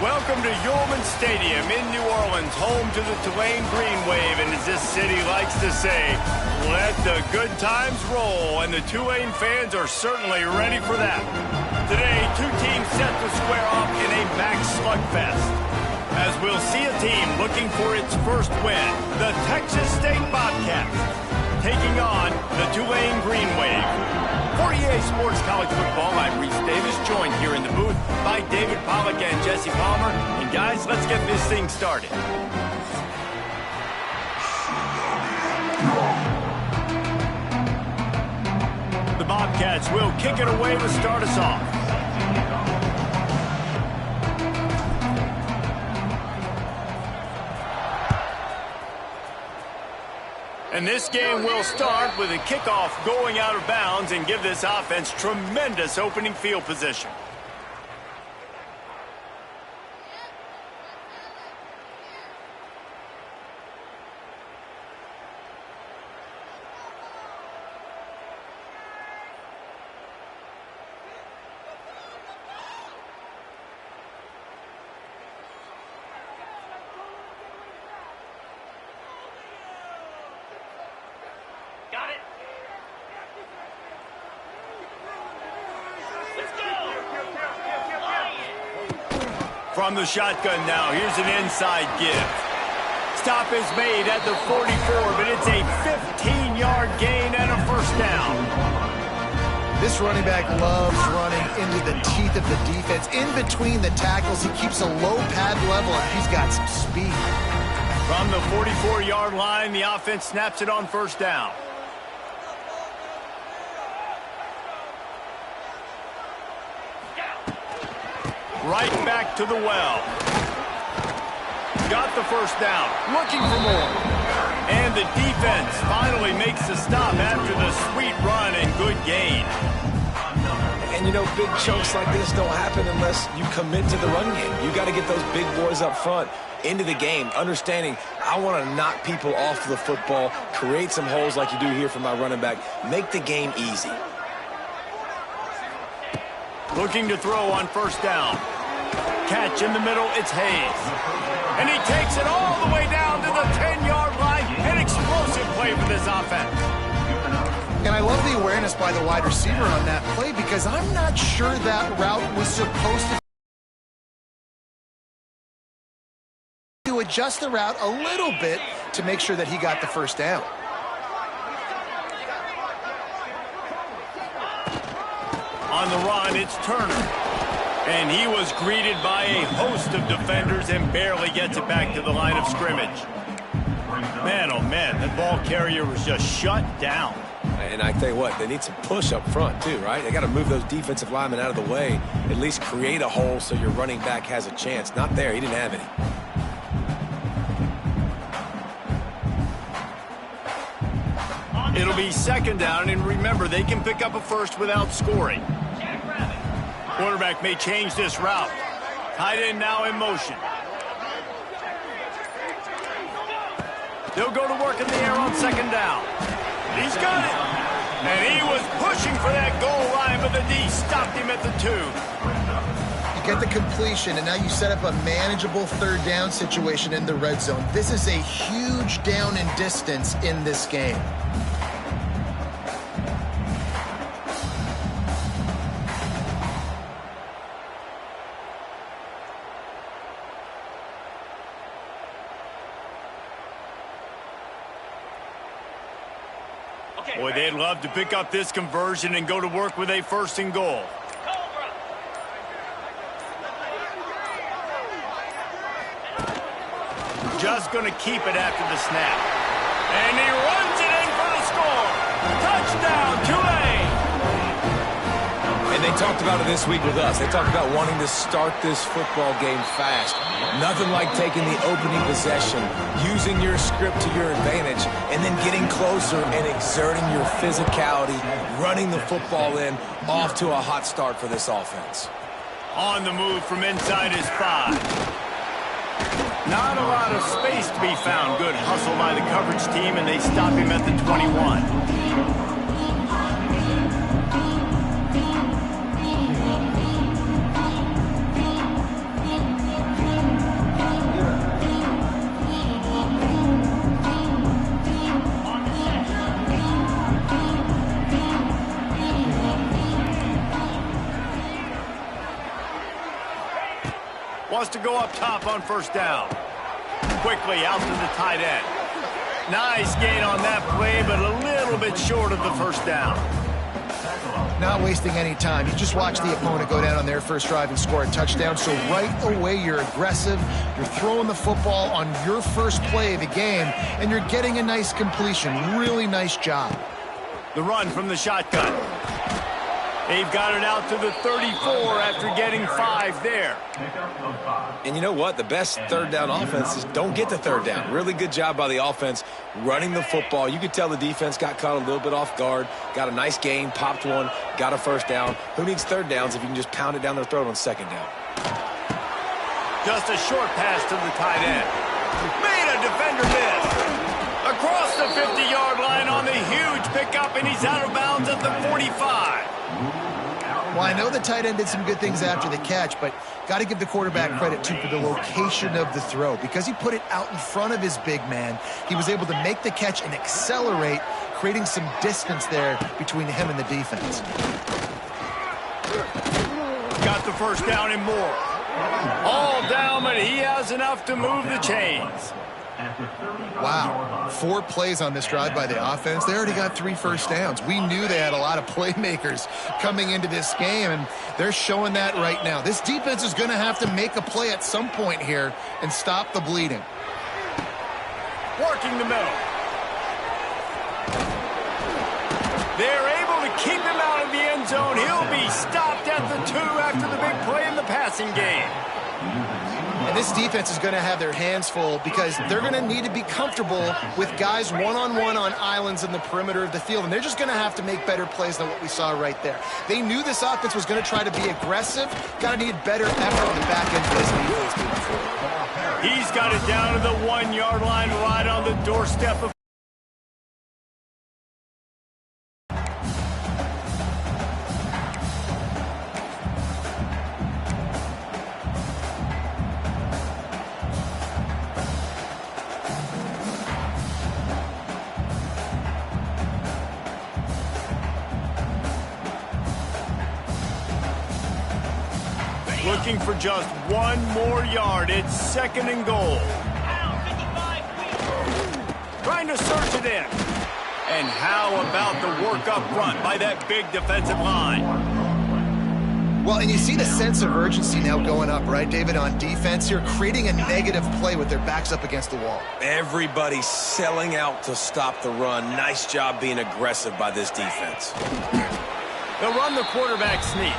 Welcome to Yulman Stadium in New Orleans, home to the Tulane Green Wave, and as this city likes to say, let the good times roll, and the Tulane fans are certainly ready for that. Today, two teams set to square off in a MAC slugfest, as we'll see a team looking for its first win, the Texas State Bobcats, taking on the Tulane Green Wave. For EA Sports College Football, I'm Reese Davis, joined here in the booth by David Pollack and Jesse Palmer. And guys, let's get this thing started. The Bobcats will kick it away to start us off. And this game will start with a kickoff going out of bounds and give this offense tremendous opening field position. From the shotgun now, here's an inside give. Stop is made at the 44, but it's a 15-yard gain and a first down. This running back loves running into the teeth of the defense. In between the tackles, he keeps a low pad level, and he's got some speed. From the 44-yard line, the offense snaps it on first down. Right back to the well. Got the first down. Looking for more. And the defense finally makes the stop after the sweet run and good gain. And, you know, big chunks like this don't happen unless you commit to the run game. You got to get those big boys up front into the game, understanding I want to knock people off the football, create some holes like you do here for my running back, make the game easy. Looking to throw on first down. Catch in the middle, it's Hayes. And he takes it all the way down to the 10-yard line. An explosive play for this offense. And I love the awareness by the wide receiver on that play because I'm not sure that route was supposed to adjust the route a little bit to make sure that he got the first down. On the run, it's Turner. And he was greeted by a host of defenders and barely gets it back to the line of scrimmage. Man, oh man, that ball carrier was just shut down. And I tell you what, they need some push up front too, right? They got to move those defensive linemen out of the way, at least create a hole so your running back has a chance. Not there, he didn't have any. It'll be second down, and remember, they can pick up a first without scoring. Quarterback may change this route. Tight end now in motion. They'll go to work in the air on second down. He's got it. And he was pushing for that goal line, but the D stopped him at the 2. You get the completion, and now you set up a manageable third down situation in the red zone. This is a huge down in distance in this game. Boy, they'd love to pick up this conversion and go to work with a first and goal. Just going to keep it after the snap. And he runs it in for the score. Touchdown, Tulane! And they talked about it this week with us. They talked about wanting to start this football game fast. Nothing like taking the opening possession, using your script to your advantage, and then getting closer and exerting your physicality, running the football in, off to a hot start for this offense. On the move from inside his 5. Not a lot of space to be found. Good hustle by the coverage team, and they stop him at the 21. wants to go up top on first down. Quickly out to the tight end. Nice gain on that play, but a little bit short of the first down. Not wasting any time. You just watch the opponent go down on their first drive and score a touchdown. So right away, you're aggressive. You're throwing the football on your first play of the game, and you're getting a nice completion. Really nice job. The run from the shotgun. They've got it out to the 34 after getting 5 there. And you know what? The best third down offense is don't get the third down. Really good job by the offense running the football. You could tell the defense got caught a little bit off guard, got a nice gain, popped one, got a first down. Who needs third downs if you can just pound it down their throat on second down? Just a short pass to the tight end. Made a defender miss. Across the 50-yard line on the huge pickup, and he's out of bounds at the 45. Well, I know the tight end did some good things after the catch, but got to give the quarterback credit, too, for the location of the throw. Because he put it out in front of his big man, he was able to make the catch and accelerate, creating some distance there between him and the defense. Got the first down and more. All down, but he has enough to move the chains. Wow, 4 plays on this drive by the offense. They already got 3 first downs. We knew they had a lot of playmakers coming into this game, and they're showing that right now. This defense is going to have to make a play at some point here and stop the bleeding. Working the middle. They're able to keep him out of the end zone. He'll be stopped at the 2 after the big play in the passing game. And this defense is going to have their hands full because they're going to need to be comfortable with guys one-on-one on islands in the perimeter of the field. And they're just going to have to make better plays than what we saw right there. They knew this offense was going to try to be aggressive. Got to need better effort on the back end for this defense moving forward. He's got it down to the 1-yard line right on the doorstep of looking for just 1 more yard. It's 2nd and goal. Trying to search it in. And how about the work up front by that big defensive line? Well, and you see the sense of urgency now going up, right, David, on defense here, creating a negative play with their backs up against the wall. Everybody's selling out to stop the run. Nice job being aggressive by this defense. They'll run the quarterback sneak.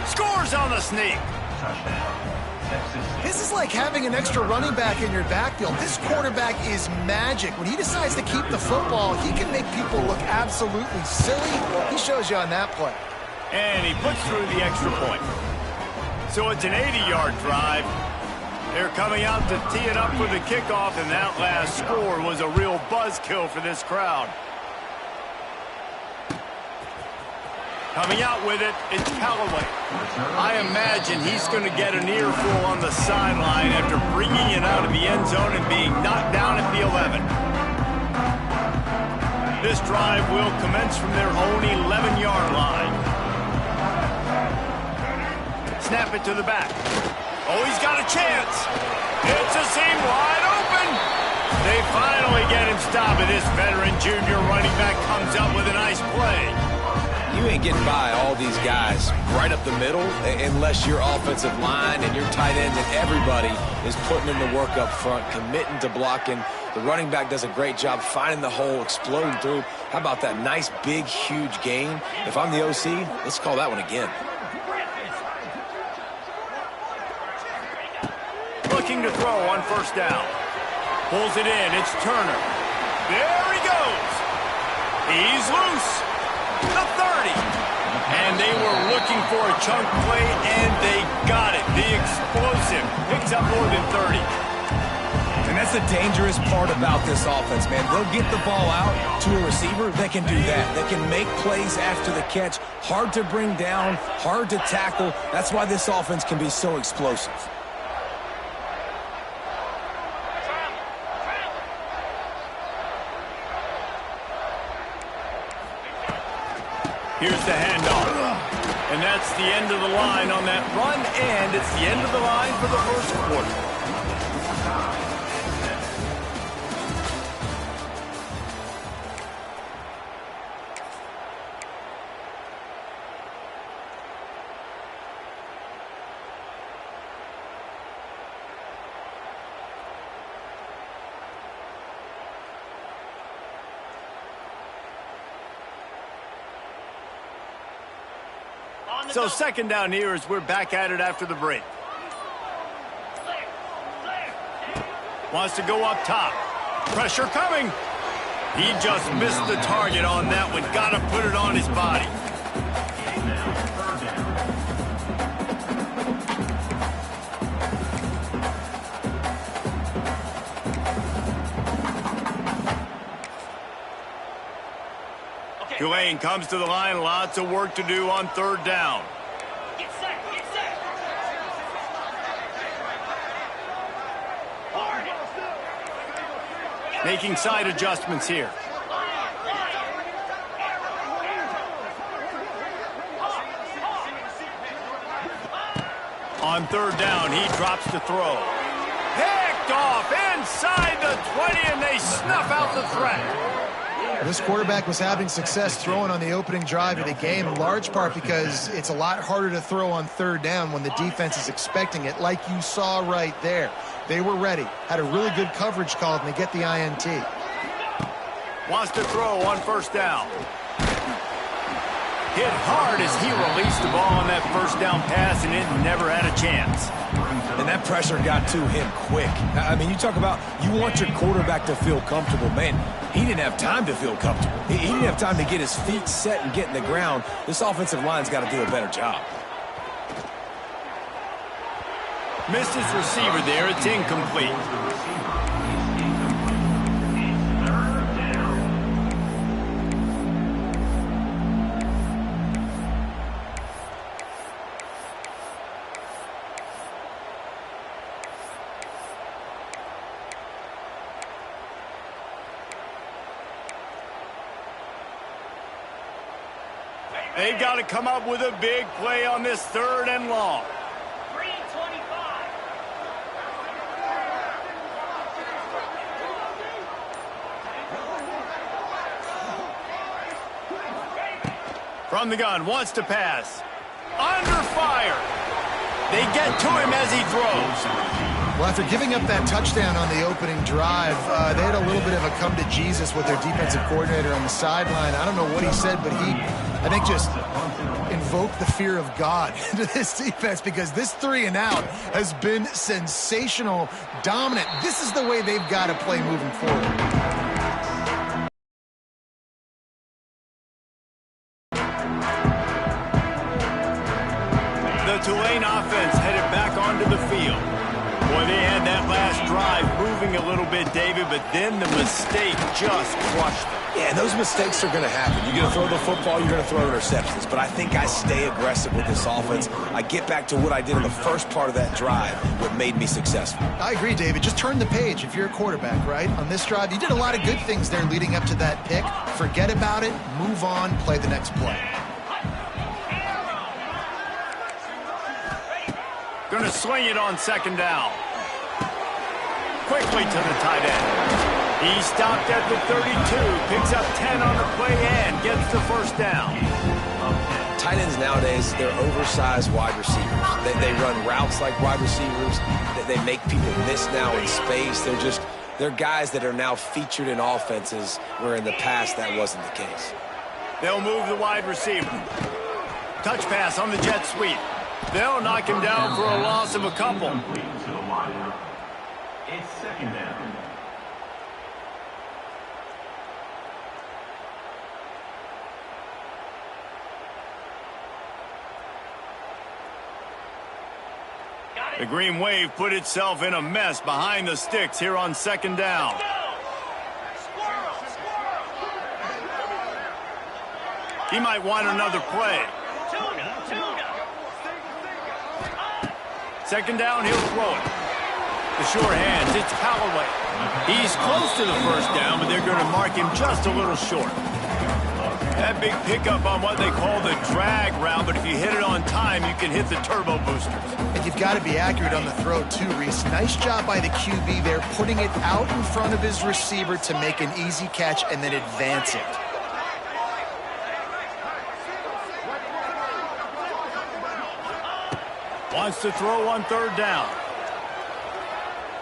Scores on the sneak. This is like having an extra running back in your backfield. This quarterback is magic. When he decides to keep the football, he can make people look absolutely silly. He shows you on that play. And he puts through the extra point. So it's an 80-yard drive. They're coming out to tee it up for the kickoff, and that last score was a real buzzkill for this crowd. Coming out with it, it's Callaway. I imagine he's going to get an earful on the sideline after bringing it out of the end zone and being knocked down at the 11. This drive will commence from their own 11-yard line. Snap it to the back. Oh, he's got a chance. It's a seam wide open. They finally get him stopped, and this veteran junior running back comes up with a nice play. You ain't getting by all these guys right up the middle unless your offensive line and your tight ends and everybody is putting in the work up front, committing to blocking. The running back does a great job finding the hole, exploding through. How about that nice, big, huge gain? If I'm the OC, let's call that one again. Looking to throw on first down. Pulls it in. It's Turner. There he goes. He's loose. The 30. And they were looking for a chunk play, and they got it. The explosive picks up more than 30. And that's the dangerous part about this offense, man. They'll get the ball out to a receiver. They can do that. They can make plays after the catch. Hard to bring down, hard to tackle. That's why this offense can be so explosive. Here's the handoff. And that's the end of the line on that run, and it's the end of the line for the first quarter. So second down here as we're back at it after the break. Wants to go up top. Pressure coming. He just missed the target on that one. Got to put it on his body. Tulane comes to the line. Lots of work to do on third down. Get set, get set. Making side adjustments here. On third down, he drops the throw. Picked off inside the 20, and they snuff out the threat. This quarterback was having success throwing on the opening drive of the game, in large part because it's a lot harder to throw on third down when the defense is expecting it, like you saw right there. They were ready, had a really good coverage call, and they get the INT. Wants to throw on first down. Hit hard as he released the ball on that first down pass, and it never had a chance. And that pressure got to him quick. I mean, you talk about you want your quarterback to feel comfortable. Man, he didn't have time to feel comfortable. He didn't have time to get his feet set and get in the ground. This offensive line's got to do a better job. Missed his receiver there. It's incomplete. They've got to come up with a big play on this third and long. 3:25. From the gun, wants to pass. Under fire. They get to him as he throws. Well, after giving up that touchdown on the opening drive, they had a little bit of a come to Jesus with their defensive coordinator on the sideline. I don't know what he said, but he, I think, just invoked the fear of God into this defense, because this 3 and out has been sensational, dominant. This is the way they've got to play moving forward. The Tulane offense headed back onto the field. Boy, they had that last drive moving a little bit, David, but then the mistake just crushed them. Yeah, and those mistakes are going to happen. You're going to throw the football, you're going to throw interceptions. But I think I stay aggressive with this offense. I get back to what I did in the first part of that drive, what made me successful. I agree, David. Just turn the page if you're a quarterback, right? On this drive, you did a lot of good things there leading up to that pick. Forget about it, move on, play the next play. Going to swing it on second down. Quickly to the tight end. He stopped at the 32, picks up 10 on the play and gets the first down. Tight ends nowadays, they're oversized wide receivers. They run routes like wide receivers. They make people miss now in space. They're guys that are now featured in offenses where in the past that wasn't the case. They'll move the wide receiver. Touch pass on the jet sweep. They'll knock him down for a loss of a couple. It's second down. The Green Wave put itself in a mess behind the sticks here on second down. He might want another play. Second down, he'll throw it. The short hands, it's Callaway. He's close to the first down, but they're going to mark him just a little short. That big pickup on what they call the drag route, but if you hit it on time, you can hit the turbo boosters. And you've got to be accurate on the throw, too, Reese. Nice job by the QB there, putting it out in front of his receiver to make an easy catch and then advance it. Wants to throw on third down.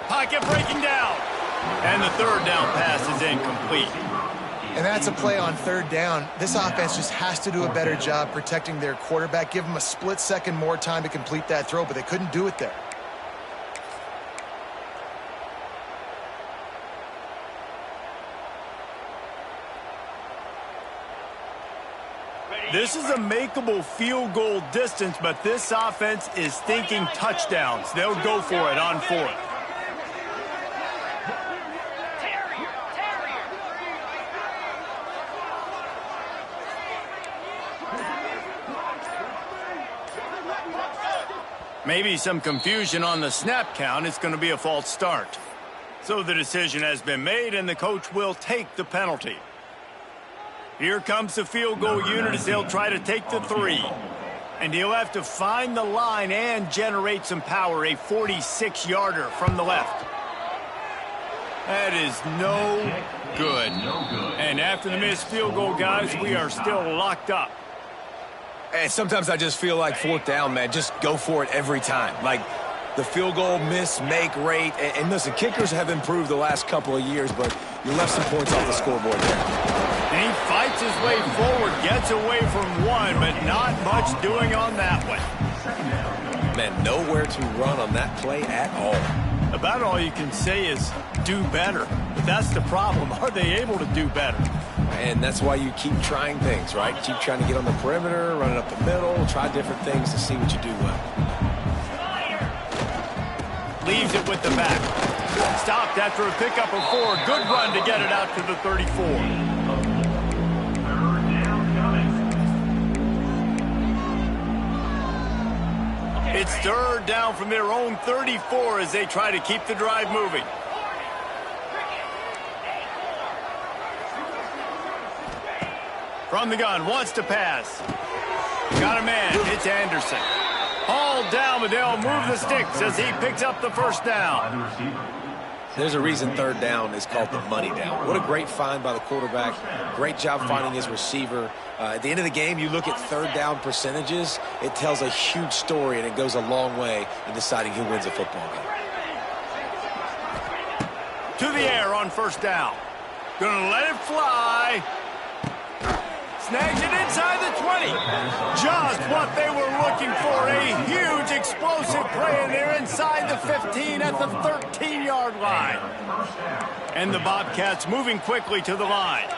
Pocket breaking down. And the third down pass is incomplete. And that's a play on third down. This offense just has to do a better job protecting their quarterback. Give them a split second more time to complete that throw, but they couldn't do it there. This is a makeable field goal distance, but this offense is thinking touchdowns. They'll go for it on fourth. Maybe some confusion on the snap count. It's going to be a false start. So the decision has been made, and the coach will take the penalty. Here comes the field goal unit as they'll try to take the 3. And he'll have to find the line and generate some power, a 46-yarder from the left. That is no good. And after the missed field goal, guys, we are still locked up. And sometimes I just feel like fourth down, man, just go for it every time. Like the field goal miss-make rate. And listen, kickers have improved the last couple of years, but you left some points off the scoreboard there. And he fights his way forward, gets away from one, but not much doing on that one. Man, nowhere to run on that play at all. About all you can say is do better. But that's the problem. Are they able to do better? And that's why you keep trying things, right? Keep trying to get on the perimeter, run it up the middle, try different things to see what you do well. Leaves it with the back. Stopped after a pickup of 4. Good run to get it out to the 34. It's third down from their own 34 as they try to keep the drive moving. From the gun, wants to pass. Got a man, it's Anderson. Hauled down, but they'll move the sticks as he picks up the first down. There's a reason third down is called the money down. What a great find by the quarterback. Great job finding his receiver. At the end of the game, you look at third down percentages. It tells a huge story, and it goes a long way in deciding who wins a football game. To the air on first down. Gonna let it fly. Snags it inside the 20. Just what they were looking for. A huge explosive play, and they're inside the 15 at the 13-yard line. And the Bobcats moving quickly to the line.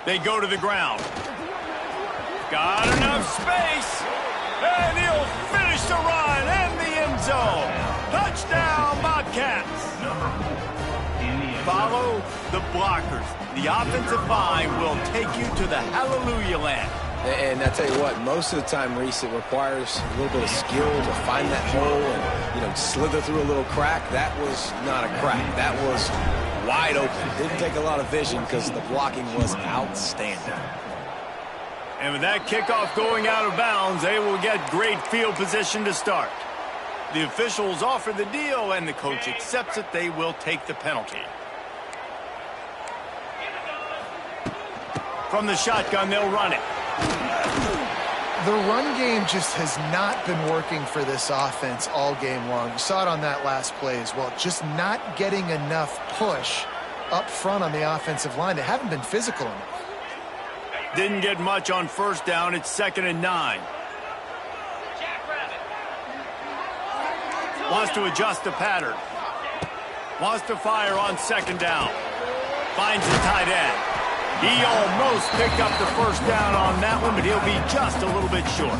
They go to the ground. Got enough space. And he'll finish the run and the end zone. Touchdown, Bobcats. Follow the blockers. The offensive line will take you to the hallelujah land. And I tell you what, most of the time, Reese, it requires a little bit of skill to find that hole and, slither through a little crack. That was not a crack. That was wide open. Didn't take a lot of vision because the blocking was outstanding. And with that kickoff going out of bounds, they will get great field position to start. The officials offer the deal, and the coach accepts it. They will take the penalty. From the shotgun, they'll run it. The run game just has not been working for this offense all game long. You saw it on that last play as well. Just not getting enough push up front on the offensive line. They haven't been physical enough. Didn't get much on first down. It's 2nd and 9. Wants to adjust the pattern. Wants to fire on 2nd down. Finds the tight end. He almost picked up the first down on that one, but he'll be just a little bit short.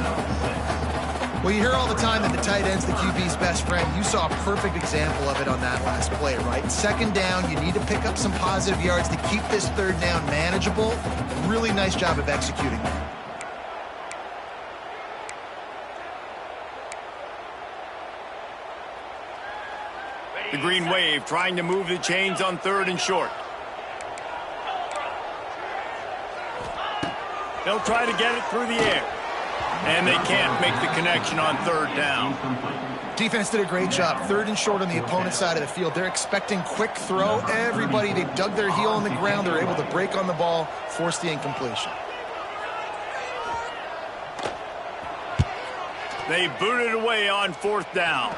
Well, you hear all the time that the tight end's the QB's best friend. You saw a perfect example of it on that last play, right? 2nd down, you need to pick up some positive yards to keep this third down manageable. Really nice job of executing that. The Green Wave trying to move the chains on 3rd and short. They'll try to get it through the air. And they can't make the connection on 3rd down. Defense did a great job. 3rd and short on the opponent's side of the field. They're expecting quick throw. Everybody, they dug their heel on the ground. They're able to break on the ball, force the incompletion. They booted away on 4th down.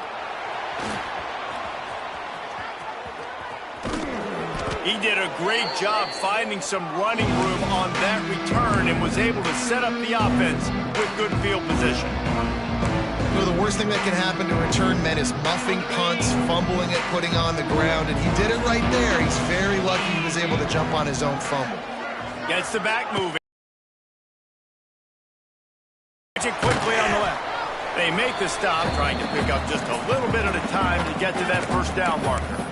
He did a great job finding some running room on that return and was able to set up the offense with good field position. You know, the worst thing that can happen to return men is muffing punts, fumbling it, putting on the ground, and he did it right there. He's very lucky he was able to jump on his own fumble. Gets the back moving. Quickly on the left. They make the stop, trying to pick up just a little bit at a time to get to that 1st down marker.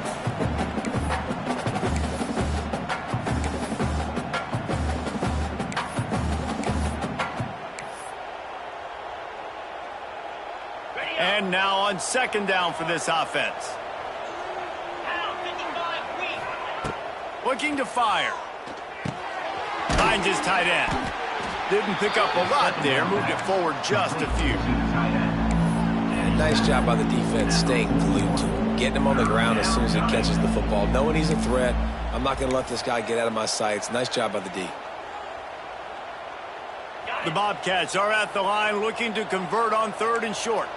And now on 2nd down for this offense. Looking to fire. Finds his tight end. Didn't pick up a lot there, moved it forward just a few. And nice job by the defense staying glued to him, getting him on the ground as soon as he catches the football, knowing he's a threat. I'm not going to let this guy get out of my sights. Nice job by the D. The Bobcats are at the line looking to convert on 3rd and short.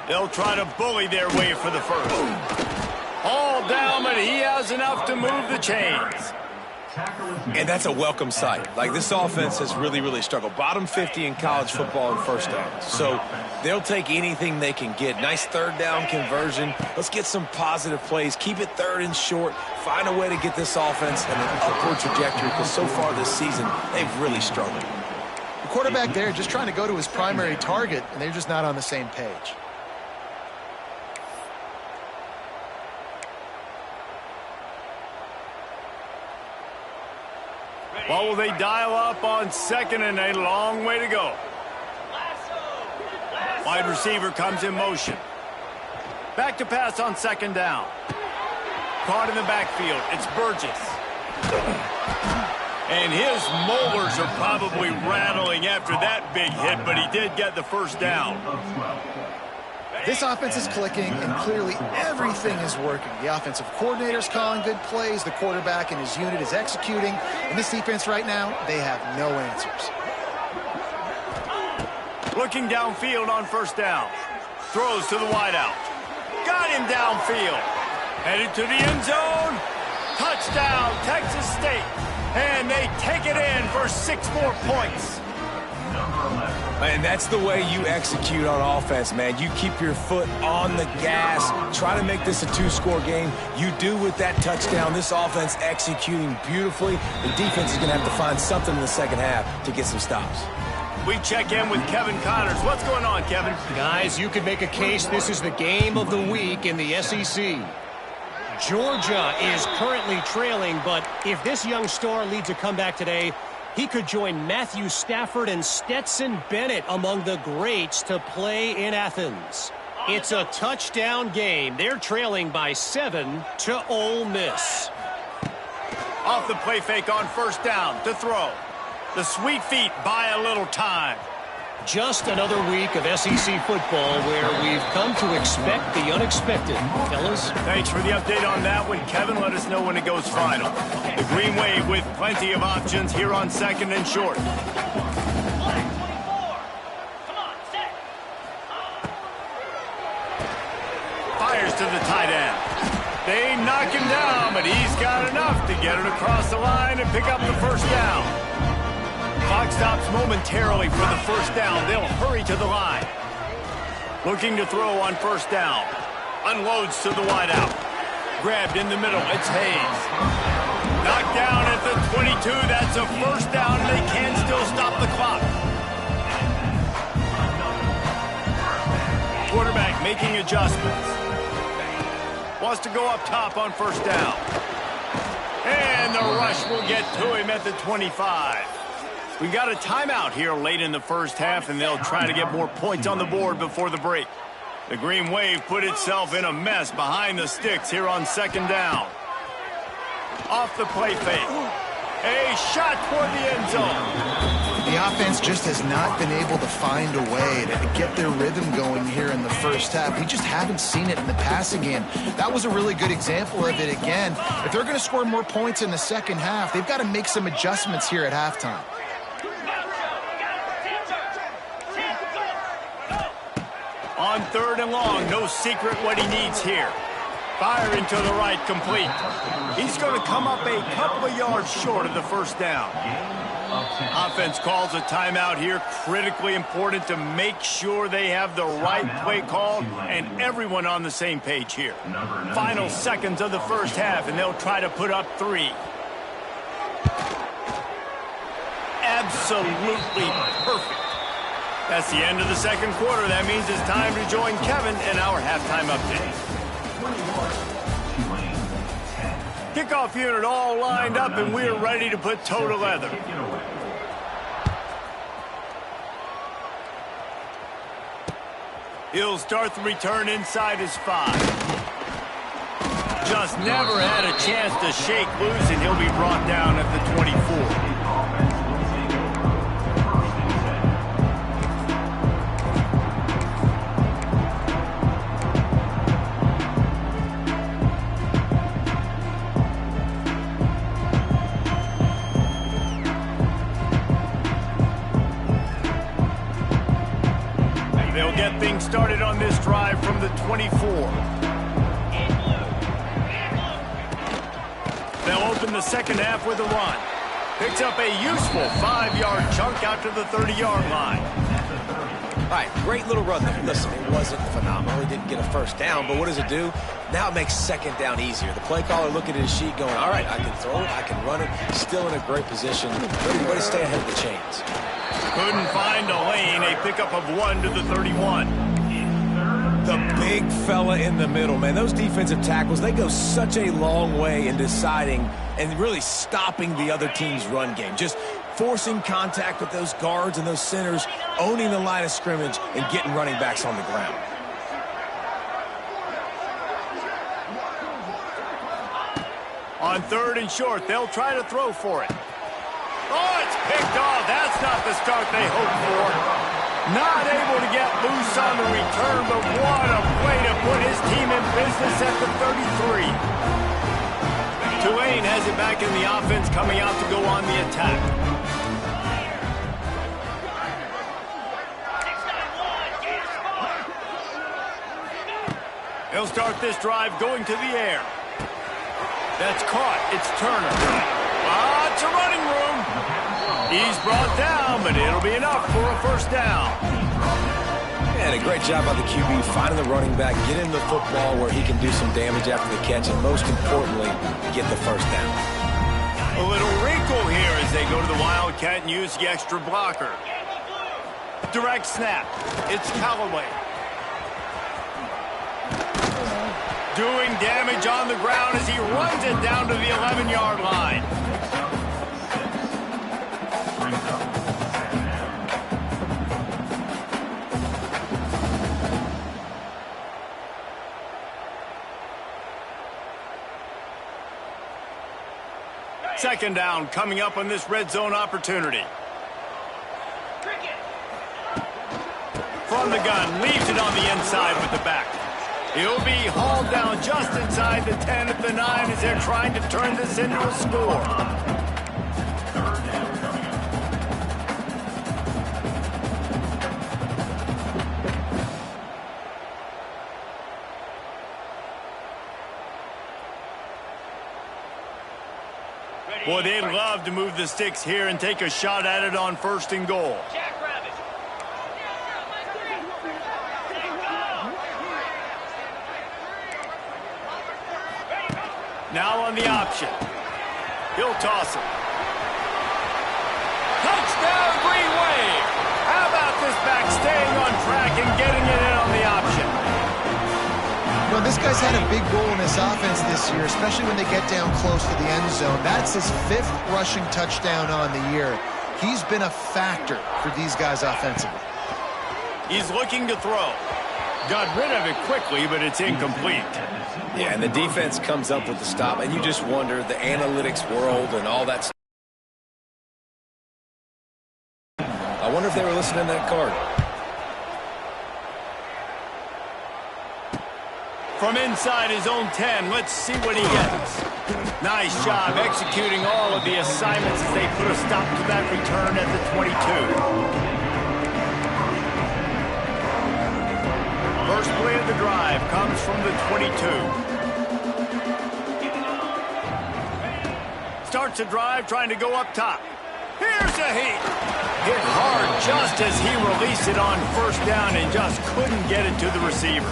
They'll try to bully their way for the 1st. All down, but he has enough to move the chains. And that's a welcome sight. Like, this offense has really struggled. Bottom 50 in college football in 1st down. So they'll take anything they can get. Nice 3rd down conversion. Let's get some positive plays. Keep it 3rd and short. Find a way to get this offense in an upward trajectory, because so far this season, they've really struggled. The quarterback there just trying to go to his primary target, and they're just not on the same page. What will they dial up on 2nd and a long way to go? Wide receiver comes in motion. Back to pass on 2nd down. Caught in the backfield. It's Burgess. And his molars are probably rattling after that big hit, but he did get the 1st down. This offense is clicking, and clearly everything is working. The offensive coordinator's calling good plays. The quarterback and his unit is executing. And this defense right now, they have no answers. Looking downfield on 1st down. Throws to the wideout. Got him downfield. Headed to the end zone. Touchdown, Texas State. And they take it in for 6 more points. And that's the way you execute on offense, man. You keep your foot on the gas. Try to make this a 2-score game. You do with that touchdown. This offense executing beautifully. The defense is going to have to find something in the 2nd half to get some stops. We check in with Kevin Connors. What's going on, Kevin? Guys, you could make a case this is the game of the week in the SEC. Georgia is currently trailing, but if this young star leads a comeback today, he could join Matthew Stafford and Stetson Bennett among the greats to play in Athens. It's a touchdown game. They're trailing by 7 to Ole Miss. Off the play fake on 1st down to throw. The sweet feet buy a little time. Just another week of SEC football where we've come to expect the unexpected. Fellas? Thanks for the update on that one, Kevin. Let us know when it goes final. The Green Wave with plenty of options here on 2nd and short. Fires to the tight end. They knock him down, but he's got enough to get it across the line and pick up the 1st down. Clock stops momentarily for the 1st down. They'll hurry to the line. Looking to throw on 1st down. Unloads to the wideout. Grabbed in the middle. It's Hayes. Knocked down at the 22. That's a 1st down. They can still stop the clock. Quarterback making adjustments. Wants to go up top on 1st down. And the rush will get to him at the 25. We got a timeout here late in the first half, and they'll try to get more points on the board before the break. The Green Wave put itself in a mess behind the sticks here on second down. Off the play fake. A shot toward the end zone. The offense just has not been able to find a way to get their rhythm going here in the first half. We just haven't seen it in the passing game. That was a really good example of it again. If they're going to score more points in the second half, they've got to make some adjustments here at halftime. On third and long, no secret what he needs here. Firing to the right, complete. He's going to come up a couple of yards short of the first down. Offense calls a timeout here. Critically important to make sure they have the right play called and everyone on the same page here. Final seconds of the first half, and they'll try to put up 3. Absolutely perfect. That's the end of the second quarter. That means it's time to join Kevin in our halftime update. Kickoff unit all lined up, and we're ready to put toe to leather. He'll start the return inside his 5. Just never had a chance to shake loose, and he'll be brought down at the 24. They'll get things started on this drive from the 24. They'll open the second half with a run. Picks up a useful 5-yard chunk out to the 30-yard line. All right, great little run there. Listen, it wasn't phenomenal. He didn't get a first down, but what does it do? Now it makes second down easier. The play caller looking at his sheet going, all right, I can throw it, I can run it. Still in a great position. Everybody stay ahead of the chains. Couldn't find a lane. A pickup of 1 to the 31. The big fella in the middle, man. Those defensive tackles, they go such a long way in deciding and really stopping the other team's run game. Just forcing contact with those guards and those centers, owning the line of scrimmage, and getting running backs on the ground. On third and short, they'll try to throw for it. Oh, it's picked off. That's not the start they hoped for. Not able to get loose on the return, but what a play to put his team in business at the 33. Tulane has it back in the offense, coming out to go on the attack. They'll start this drive going to the air. That's caught. It's Turner. It's a running room. He's brought down, but it'll be enough for a first down. And a great job by the QB finding the running back, getting the football where he can do some damage after the catch, and most importantly, get the first down. A little wrinkle here as they go to the Wildcat and use the extra blocker. Direct snap. It's Callaway. Doing damage on the ground as he runs it down to the 11-yard line. Second down coming up on this red zone opportunity. From the gun, leaves it on the inside with the back. He'll be hauled down just inside the 10 at the 9 as they're trying to turn this into a score. Boy, they'd love to move the sticks here and take a shot at it on first and goal. Now on the option. He'll toss it. Touchdown, Green Wave! How about this back staying on track and getting it in on the option? Well, this guy's had a big role in this offense this year, especially when they get down close to the end zone. That's his 5th rushing touchdown on the year. He's been a factor for these guys offensively. He's looking to throw. Got rid of it quickly, but it's incomplete. Yeah, and the defense comes up with the stop, and you just wonder, the analytics world and all that stuff. I wonder if they were listening to that card. From inside his own 10, let's see what he gets. Nice job executing all of the assignments as they put a stop to that return at the 22. First play of the drive comes from the 22. Starts a drive trying to go up top. Here's a heat. Hit hard just as he released it on first down and just couldn't get it to the receiver.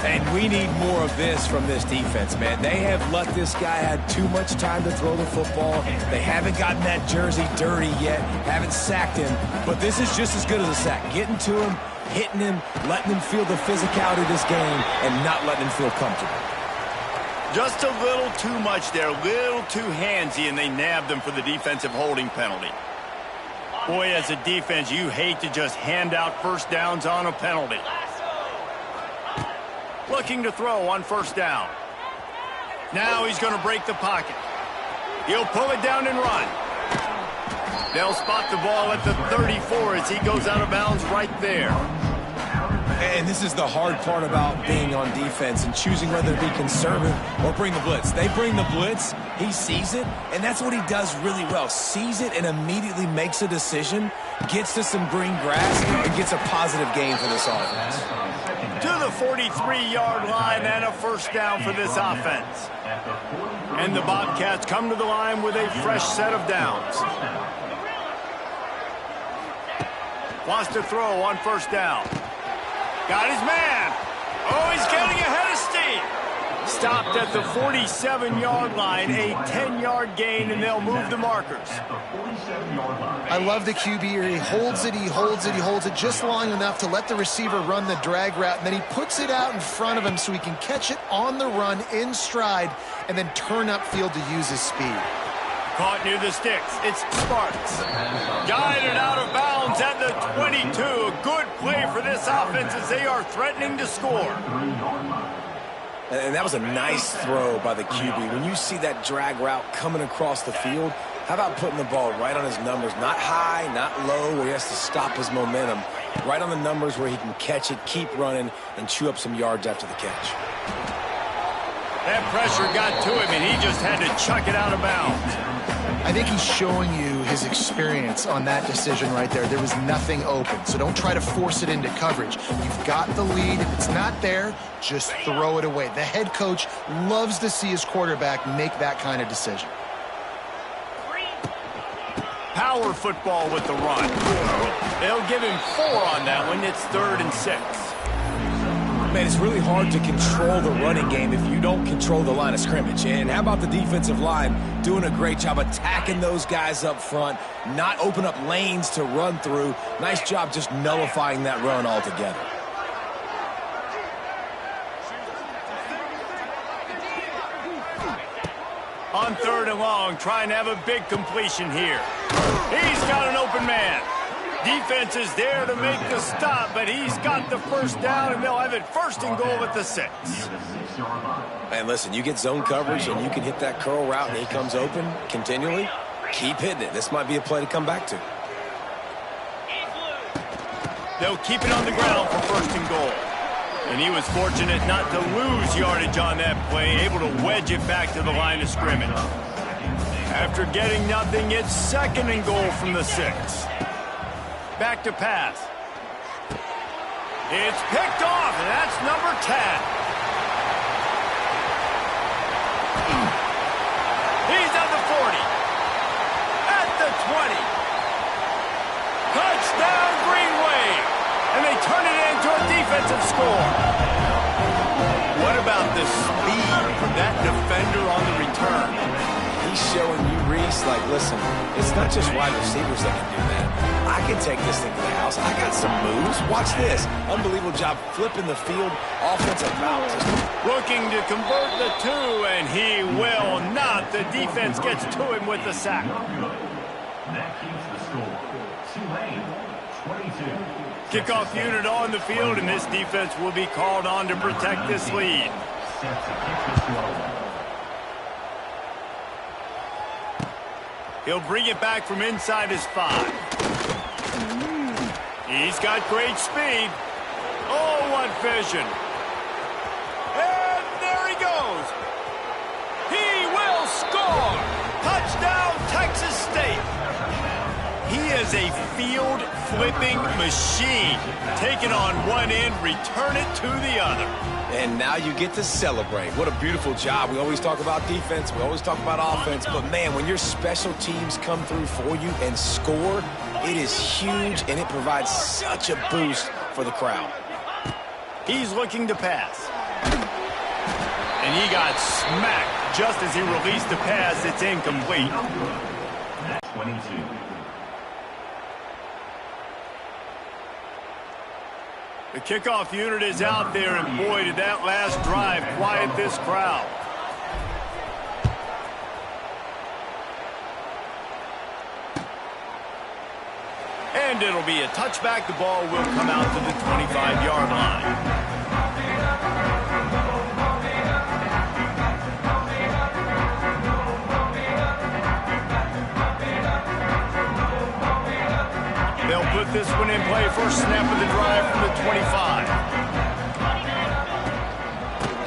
And we need more of this from this defense, man. They have let this guy have too much time to throw the football. They haven't gotten that jersey dirty yet, haven't sacked him. But this is just as good as a sack. Getting to him, hitting him, letting him feel the physicality of this game, and not letting him feel comfortable. Just a little too much there, a little too handsy, and they nabbed him for the defensive holding penalty. Boy, as a defense, you hate to just hand out first downs on a penalty. Looking to throw on first down. Now he's going to break the pocket. He'll pull it down and run. They'll spot the ball at the 34 as he goes out of bounds right there. And this is the hard part about being on defense and choosing whether to be conservative or bring the blitz. They bring the blitz, he sees it, and that's what he does really well. Sees it and immediately makes a decision, gets to some green grass, and gets a positive gain for this offense. To the 43-yard line and a first down for this offense. And the Bobcats come to the line with a fresh set of downs. Wants to throw on first down. Got his man. Oh, he's getting ahead of steam. Stopped at the 47-yard line, a 10-yard gain, and they'll move the markers. I love the QB here. He holds it, he holds it, he holds it just long enough to let the receiver run the drag route, and then he puts it out in front of him so he can catch it on the run in stride and then turn upfield to use his speed. Caught near the sticks. It's Sparks. Guided out of bounds at the 22. A good play for this offense as they are threatening to score. And that was a nice throw by the QB. When you see that drag route coming across the field, how about putting the ball right on his numbers? Not high, not low, where he has to stop his momentum. Right on the numbers where he can catch it, keep running, and chew up some yards after the catch. That pressure got to him, and he just had to chuck it out of bounds. I think he's showing you his experience on that decision right there. There was nothing open, so don't try to force it into coverage. You've got the lead. If it's not there, just throw it away. The head coach loves to see his quarterback make that kind of decision. Power football with the run. They'll give him 4 on that one. It's 3rd and 6. Man, it's really hard to control the running game if you don't control the line of scrimmage. And how about the defensive line doing a great job attacking those guys up front, not open up lanes to run through. Nice job just nullifying that run altogether. On 3rd and long, trying to have a big completion here. He's got an open man. Defense is there to make the stop, but he's got the first down, and they'll have it 1st and goal at the 6. Man, listen, you get zone coverage, and you can hit that curl route, and he comes open continually. Keep hitting it. This might be a play to come back to. They'll keep it on the ground for 1st and goal. And he was fortunate not to lose yardage on that play, able to wedge it back to the line of scrimmage. After getting nothing, it's 2nd and goal from the 6. Back to pass. It's picked off, and that's number 10. He's at the 40. At the 20. Touchdown, Green Wave. And they turn it into a defensive score. What about the speed from that defender on the return? He's showing you, Reese, like, listen, it's not just wide receivers that can do that. I can take this thing to the house. I got some moves. Watch this. Unbelievable job flipping the field. Offensive route. Looking to convert the 2, and he will not. The defense gets to him with the sack. That keeps the score. Tulane, 22. Kickoff unit on the field, and this defense will be called on to protect this lead. Set to kick this one. He'll bring it back from inside his 5. He's got great speed. Oh, what vision. And there he goes. He will score. Touchdown, Texas State. He is a field-flipping machine. Take it on one end, return it to the other. And now you get to celebrate. What a beautiful job. We always talk about defense. We always talk about offense. But, man, when your special teams come through for you and score, it is huge, and it provides such a boost for the crowd. He's looking to pass. And he got smacked just as he released the pass. It's incomplete. That's 22. The kickoff unit is out there, and boy, did that last drive quiet this crowd. And it'll be a touchback. The ball will come out to the 25-yard line. They'll put this one in play. First snap of the drive from the 25.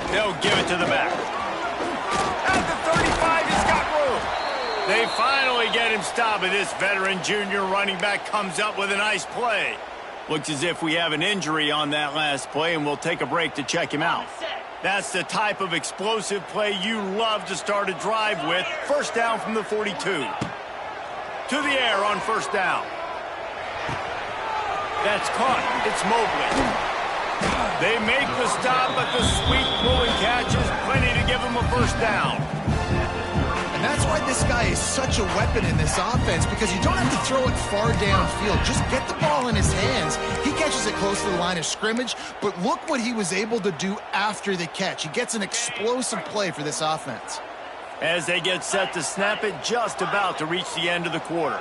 They'll give it to the back. At the 35, he's got room. They finally get him stopped, and this veteran junior running back comes up with a nice play. Looks as if we have an injury on that last play, and we'll take a break to check him out. That's the type of explosive play you love to start a drive with. First down from the 42. To the air on first down. That's caught. It's Mobley. They make the stop, but the sweet throw and catch is plenty to give them a first down. And that's why this guy is such a weapon in this offense, because you don't have to throw it far downfield. Just get the ball in his hands. He catches it close to the line of scrimmage, but look what he was able to do after the catch. He gets an explosive play for this offense. As they get set to snap it, just about to reach the end of the quarter.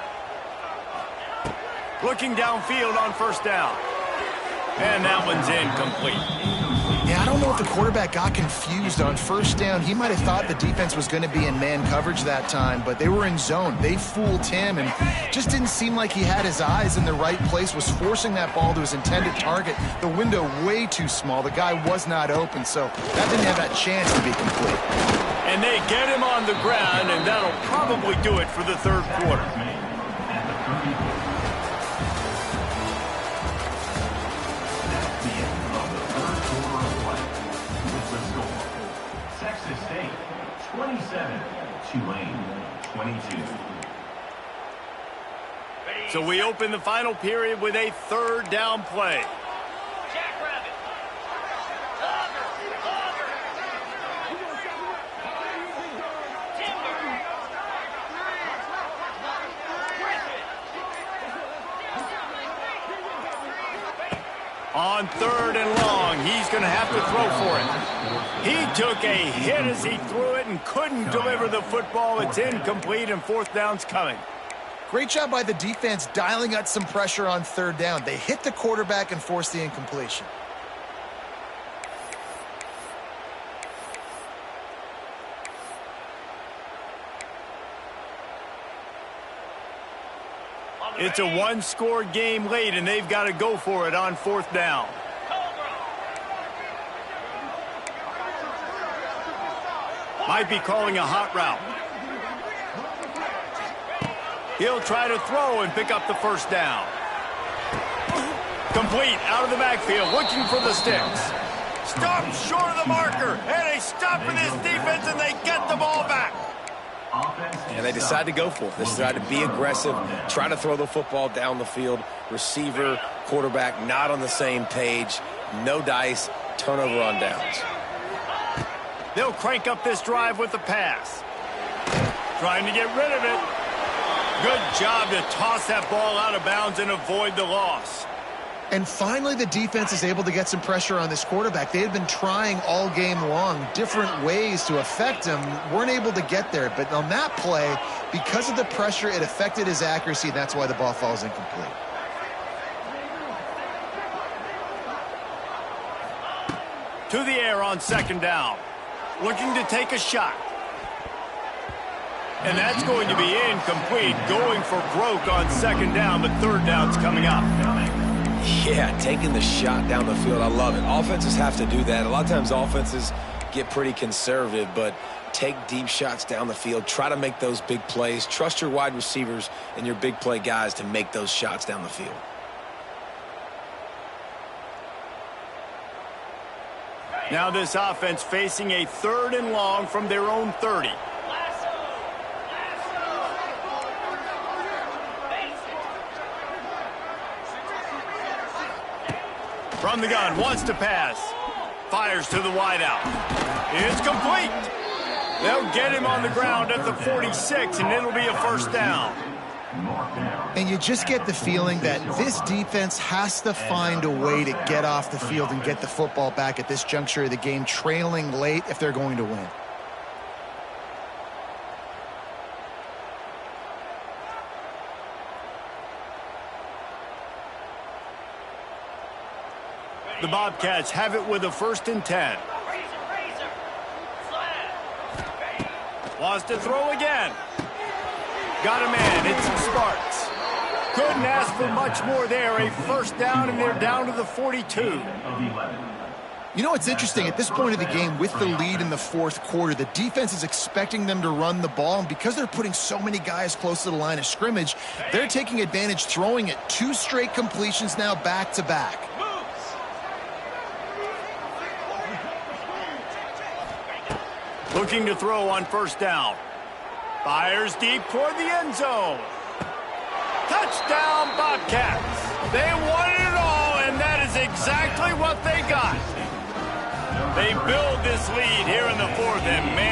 Looking downfield on first down. And that one's incomplete. Yeah, I don't know if the quarterback got confused on first down. He might have thought the defense was going to be in man coverage that time, but they were in zone. They fooled him and just didn't seem like he had his eyes in the right place, was forcing that ball to his intended target. The window way too small. The guy was not open, so that didn't have that chance to be complete. And they get him on the ground, and that'll probably do it for the third quarter. Texas State, 27. Tulane, 22. So we open the final period with a third down play. Jackrabbit. On third and long, he's going to have to throw for it. He took a hit as he threw it and couldn't deliver the football. It's incomplete, and fourth down's coming. Great job by the defense dialing out some pressure on third down. They hit the quarterback and forced the incompletion. It's a one-score game late, and they've got to go for it on fourth down. Might be calling a hot route. He'll try to throw and pick up the first down. Complete out of the backfield, looking for the sticks. Stopped short of the marker, and a stop for this defense, and they get the ball back. And they decide to go for it. They decide to be aggressive, try to throw the football down the field. Receiver, quarterback, not on the same page. No dice, turnover on downs. They'll crank up this drive with the pass. Trying to get rid of it. Good job to toss that ball out of bounds and avoid the loss. And finally, the defense is able to get some pressure on this quarterback. They had been trying all game long different ways to affect him, weren't able to get there. But on that play, because of the pressure, it affected his accuracy, and that's why the ball falls incomplete. To the air on second down. Looking to take a shot. And that's going to be incomplete. Going for broke on second down, but third down's coming up. Yeah, taking the shot down the field. I love it. Offenses have to do that. A lot of times offenses get pretty conservative, but take deep shots down the field. Try to make those big plays. Trust your wide receivers and your big play guys to make those shots down the field. Now this offense facing a 3rd and long from their own 30. From the gun, wants to pass. Fires to the wideout. It's complete. They'll get him on the ground at the 46, and it'll be a first down. And you just get the feeling that this defense has to find a way to get off the field and get the football back at this juncture of the game, trailing late if they're going to win. The Bobcats have it with a 1st and 10. Wants to throw again. Got a man. It's Sparks. Couldn't ask for much more there. A first down, and they're down to the 42. You know what's interesting? At this point of the game, with the lead in the 4th quarter, the defense is expecting them to run the ball, and because they're putting so many guys close to the line of scrimmage, they're taking advantage, throwing it 2 straight completions now back-to-back. Looking to throw on first down. Fires deep toward the end zone. Touchdown, Bobcats. They wanted it all, and that is exactly what they got. They build this lead here in the 4th, and man,